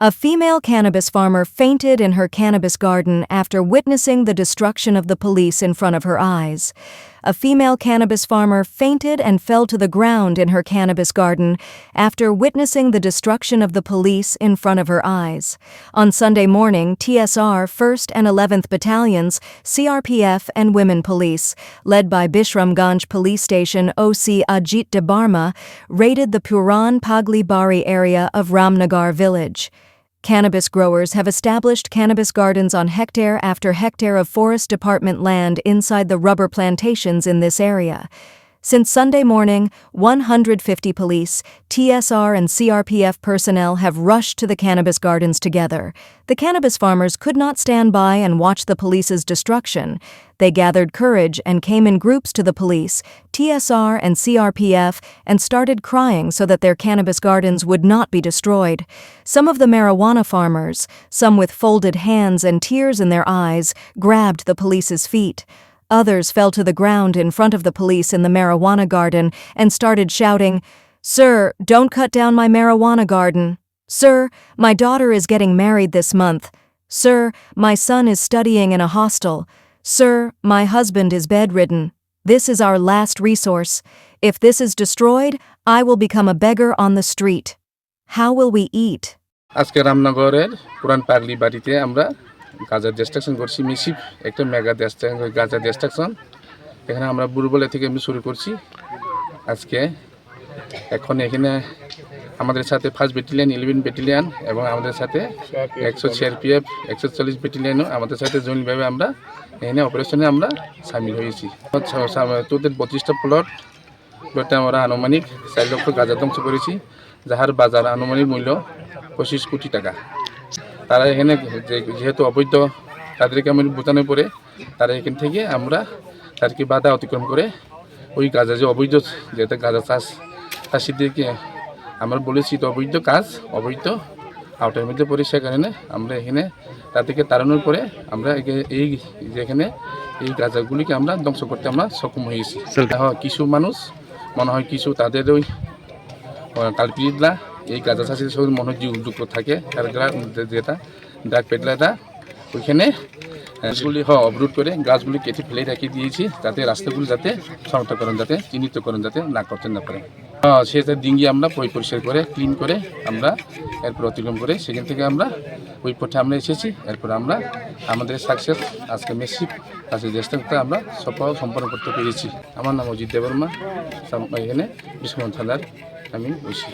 A female cannabis farmer fainted in her cannabis garden after witnessing the destruction of the police in front of her eyes. A female cannabis farmer fainted and fell to the ground in her cannabis garden after witnessing the destruction of the police in front of her eyes. On Sunday morning, TSR 1st and 11th Battalions, CRPF and Women Police, led by Bishramganj Police Station OC Ajit de Barma, raided the Puran Pagli Bari area of Ramnagar village. Cannabis growers have established cannabis gardens on hectare after hectare of Forest Department land inside the rubber plantations in this area. Since Sunday morning, 150 police, TSR and CRPF personnel have rushed to the cannabis gardens together. The cannabis farmers could not stand by and watch the police's destruction. They gathered courage and came in groups to the police, TSR and CRPF, and started crying so that their cannabis gardens would not be destroyed. Some of the marijuana farmers, some with folded hands and tears in their eyes, grabbed the police's feet. Others fell to the ground in front of the police in the marijuana garden and started shouting, "Sir, don't cut down my marijuana garden. Sir, my daughter is getting married this month. Sir, my son is studying in a hostel. Sir, my husband is bedridden. This is our last resource. If this is destroyed, I will become a beggar on the street. How will we eat?" আজকে রামনগরের পুরান পাগলি বাড়িতে আমরা গাজার distraction করছি মিশিপ একটা mega গাজার distraction এখানে আমরা বুড়বলে থেকে আমি শুরু করছি আজকে এখন এখানে আমাদের সাথে 1st ব্যাটালিয়ন 11 ব্যাটালিয়ন এবং আমাদের সাথে 100 সিআরপিএফ 140 ব্যাটালিয়নও আমাদের সাথে জয়েন্টভাবে আমরা এখানে অপারেশনে আমরা সামিল হয়েছি। তোদের 25টা প্লটে আমরা আনুমানিক 4 লক্ষ গাজা ধ্বংস করেছি, যাহার বাজার আনুমানিক মূল্য 25 কোটি টাকা। তারা এখানে যেহেতু অবৈধ, তাদেরকে আমি বোঝানোর পরে তারা এখান থেকে আমরা তাদেরকে বাধা অতিক্রম করে ওই গাজা যে অবৈধ যেটা গাজা চাষিদেরকে আমরা বলেছি তো অবৈধ কাজ অবৈধ আওতার মধ্যে পড়ে, সে কারণে আমরা এখানে তাদেরকে তাড়ানোর পরে আমরা এই যেখানে এই গাজাগুলিকে আমরা ধ্বংস করতে আমরা সক্ষম হয়েছি। কিছু মানুষ মনে হয় কিছু তাদের ওই কালপিটলা এই গাঁজা চাষিদের সঙ্গে মনোযুক্ত থাকে, যেটা ড্রাগ পেডলাররা ওইখানে গাছগুলি অবরোধ করে গাছগুলি কেটে ফেলে রেখে দিয়েছি যাতে রাস্তাগুলি যাতে শনাক্তকরণ যাতে চিহ্নিতকরণ যাতে না করতে না পারে। সেটা ডিঙ্গি আমরা পরিষ্কার করে ক্লিন করে আমরা এরপর অতিক্রম করে সেখান থেকে আমরা ওই পথে আমরা এসেছি। এরপর আমরা আমাদের সাকসেস আজকে মেসিভ কাজের চেষ্টা আমরা সফল সম্পন্ন করতে পেরেছি। আমার নাম অজিত দেববর্মা, এখানে বিশ্বনাথ থানার আমি বসি।